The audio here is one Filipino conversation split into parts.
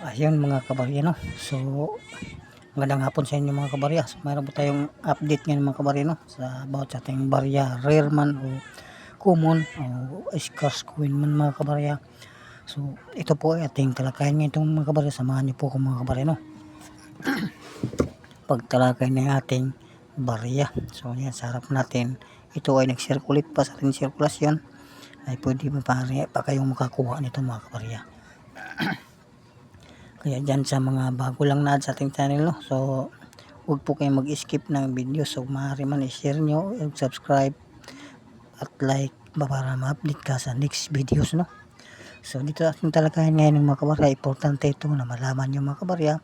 Ayun mga kabarya, no? So, magandang hapon sa inyo mga kabarya. So, mayroon po tayong update ngayon mga kabarya, no? Sa about sa ating barya, rare man o common o scarce coin man mga kabarya. So, ito po ay ating talakayan ngayon itong mga kabarya. Samahan niyo po ako mga kabarya, no? Pagtalakay ng ating barya. So, yan sa harap natin. Ito ay nag-circulate pa sa ating sirkulasyon. Ay pwede pa kayong makakuha nito mga kabarya. Kaya dyan sa mga bago lang na sa ating channel, no? So, huwag po kayong mag-skip ng video. So, maaari man i-share nyo, subscribe at like para ma-update ka sa next videos, no? So, dito ating talakayan ngayon ng mga kabarya. Importante ito na malaman nyo mga kabarya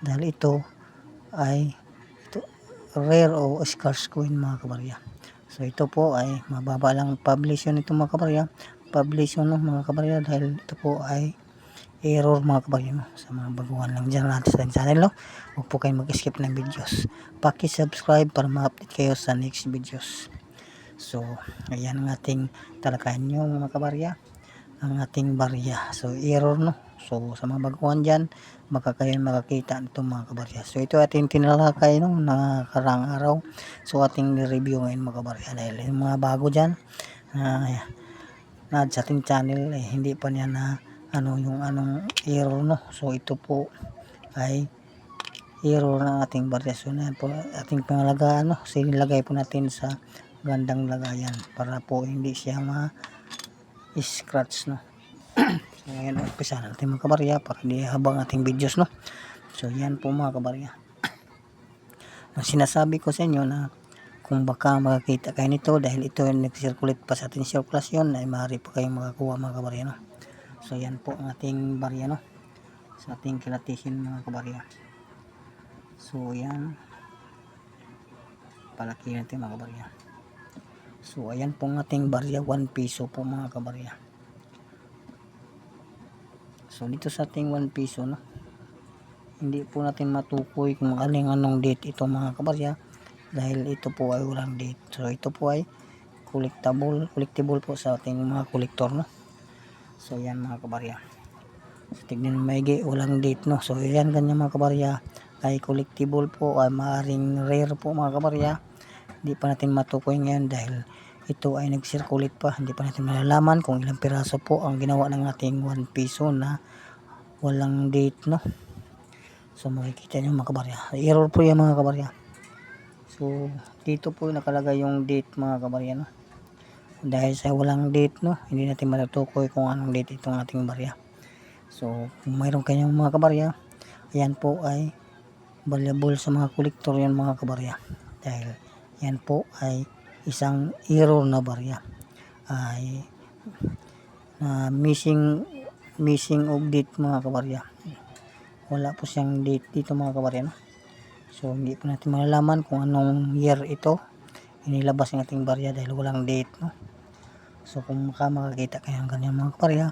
dahil ito ay rare o scarce coin mga kabarya. So, ito po ay mababa lang publication ito mga kabarya. Publication, no, mga kabarya, dahil ito po ay error mga kabarya, no? Sa mga baguhan lang dyan natin sa channel, no? Huwag po kayong mag-skip ng videos. Paki-subscribe para ma-update kayo sa next videos. So, ayan ang ating talakayan nyo mga kabarya. Ang ating barya. So, error, no? So, sa mga baguhan dyan, baka kayo makakita nito mga kabarya. So, ito ating tinalakay, no? Nakarang araw. So, ating review ngayon mga kabarya. Dahil yung mga bago dyan, na sa ating channel, hindi pa niya na yung anong error, no? So ito po ay error ng ating variasyon na po ating pangalagaan, no? So nilagay po natin sa gandang lagayan para po hindi siya ma-scratch, no? So ngayon umpisa natin mga kabarya para hindi habang ating videos, no? So yan po mga kabarya. Ang sinasabi ko sa inyo na kung baka makakita kayo nito dahil ito yung nag-circulate pa sa ating sirkulasyon ay maaari pa kayong makakuha mga kabarya, no? So yan po ang ating barya, no? Sa ating kilatisin mga kabarya. So yan, palaki natin mga kabarya. So ayan po ang ating barya, 1 piso po mga kabarya. So dito sa ating 1 piso, no, hindi po natin matukoy kung anong date ito mga kabarya dahil ito po ay walang date. So ito po ay collectible po sa ating mga kolektor, no. So yan mga kabarya. So, tignan maigi, walang date, no. So yan ganyan mga kabarya ay collectible po, ay maaring rare po mga kabarya. Hindi pa natin matukoy ngayon dahil ito ay nag-circulate pa. Hindi pa natin malalaman kung ilang piraso po ang ginawa ng ating 1 piso na walang date, no. So makikita nyo mga kabarya, error po yan mga kabarya. So dito po nakalagay yung date mga kabarya, no. Dahil sa walang date, no, hindi natin matutukoy kung anong date itong ating barya. So kung mayroon kayong mga kabarya, ayan po ay valuable sa mga kolektor yan mga kabarya. Dahil yan po ay isang error na barya. Ay missing of date mga kabarya. Wala po siyang date dito mga kabarya, no? So hindi po natin malalaman kung anong year ito inilabas ng ating barya dahil walang date, no? So kung makakita kayo ng ganyan mga kabarya,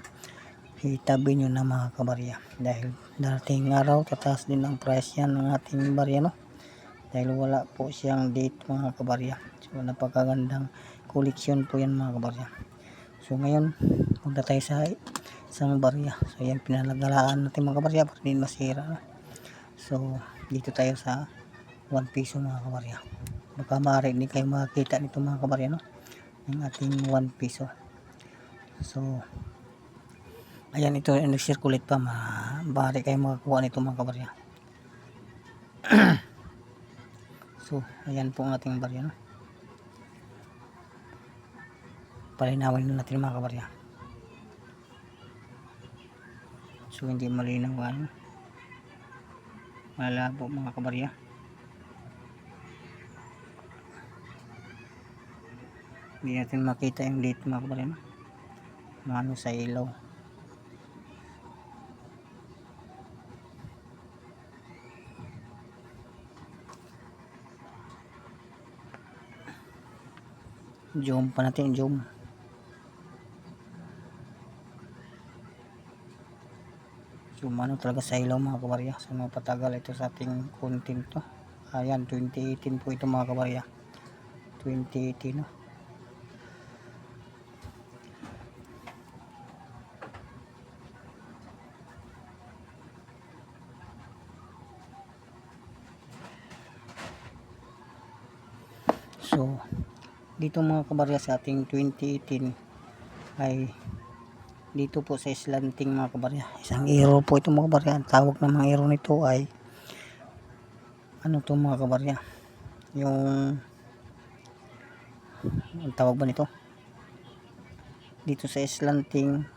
itabi nyo na mga kabarya dahil darating araw tataas din ang price yan ng ating barya, no? Dahil wala po siyang date mga kabarya. So napakagandang koleksyon po yan mga kabarya. So ngayon punta tayo sa isang barya. So yan pinalagalaan natin mga kabarya para din masira, no? So dito tayo sa 1 piso mga kabarya. Baka maaari hindi kayo makakita nito mga kabarya, no, ng ating 1 piso. So ayan, ito yung nag-circulate pa, maaari kayo makakuha nito mga kabarya. So ayan po ang ating barya, no. Palinawin na natin mga kabarya. So hindi malinaw, malabo mga kabarya. Hindi natin makita yung date mga kabarya, no? Ano sa ilaw. Zoom pa natin, zoom. Zoom talaga sa ilaw mga kabarya. So mapatagal ito sa ating content, to. Ayan, 2018 po ito mga kabarya. 2018, no. So dito mga kabarya sa ating 2018 ay dito po sa slanting mga kabarya, isang arrow po ito mga kabarya. Ang tawag ng mga arrow nito ay ano to mga kabarya, yung ang tawag ba nito dito sa slanting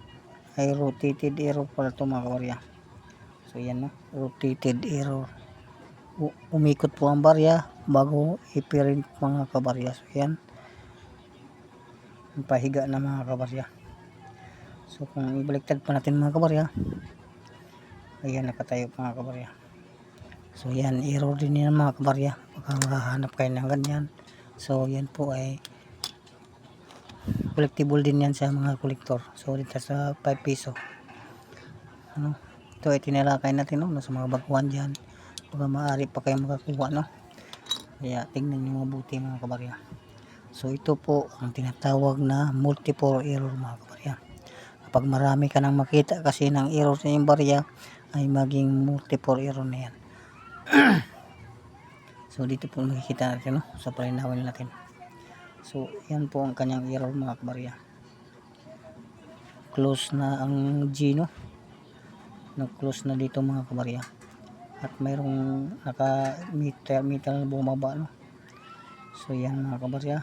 ay rotated arrow pala to mga kabarya. So yan, no, rotated arrow, umikot po ang barya bago i-print mga kabarya. So yan, ang pahiga na mga kabarya. So kung ibaliktad pa natin mga kabarya, ayan, nakatayo mga kabarya. So yan, arrow din yan mga kabarya, baka makahanap kayo ng ganyan. So yan po ay collectible din yan sa mga kolektor. So dito sa 5 piso, ano, ito ay tinalakay natin, no, sa mga baguhan dyan, baka maaari pa kayo makakuha, no. Kaya tingnan nyo mabuti mga kabarya. So ito po ang tinatawag na multiple error mga kabarya. Kapag marami ka nang makita kasi ng error sa iyong barya, ay maging multiple error na yan. So dito po makikita natin, no, sa palinawin natin. So yan po ang kanyang error mga kabarya. Close na ang G, no, nag-close na dito mga kabarya, at mayroong naka metal na bumaba, no. So yan mga kabarya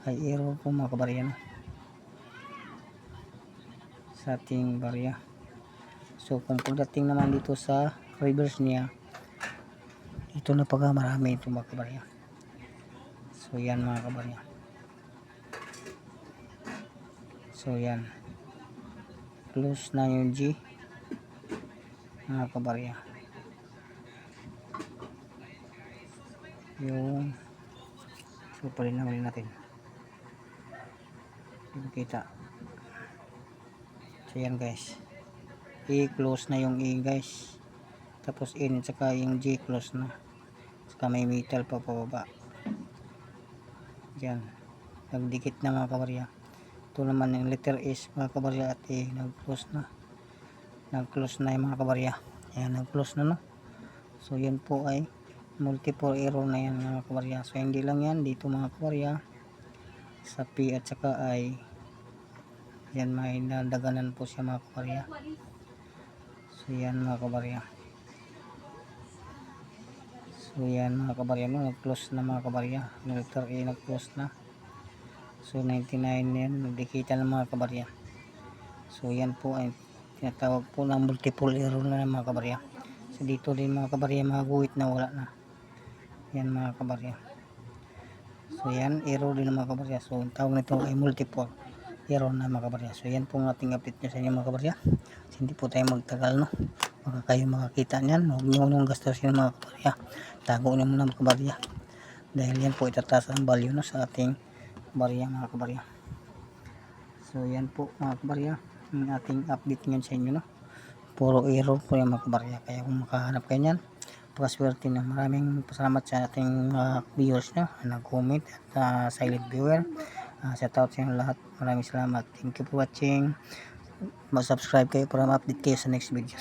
ay error po mga kabarya, no, sa ating barya. So kung pagdating naman dito sa reverse niya, ito na pag marami ito mga kabarya. So yan mga kabarya. So yan, close na yung G mga kabarya. Yung so palinawin natin, kita. So yan guys, i-close na yung E guys, tapos in saka yung G close na, saka may metal pa pababa. Yan, nagdikit na mga kabarya. Ito naman yung letter S mga kabarya at E, nag-close na yung mga kabarya. Yan, nag-close na, no. So yan po ay multiple error na yan mga kabarya. So hindi lang yan dito mga kabarya, sa P at saka I, yan may nadaganan po siya mga kabarya. So yan mga kabarya. So yan mga kabarya, no, nag-close na mga kabarya. Letter A nag-close na. So 99 yan, nagdikita ng mga kabarya. So yan po ay tinatawag po ng multiple error na mga kabarya. So dito din mga kabarya, mga guhit na wala na. Yan mga kabarya. So yan, error din mga kabarya. So ang tawag nito ay multiple error na mga kabarya. So yan po ang ating update nyo sa inyo mga kabarya. So, hindi po tayo magtagal, no, baka kayo makakita nyan. Huwag nyo nung gastusin mga kabarya, tago nyo muna mga kabarya, dahil yan po itataas ang value, no, sa ating barya mga kabarya. So yan po mga kabarya, ang ating update ngayon sa inyo, no. Puro error po yung mga kabarya, kaya kung makahanap kayo nyan, pakaswerte na. Maraming salamat sa ating viewers nyo, nag-comment at silent viewer. Shout out sa inyo lahat, maraming salamat. Thank you for watching. Mag-subscribe kayo para ma-update kayo sa next videos.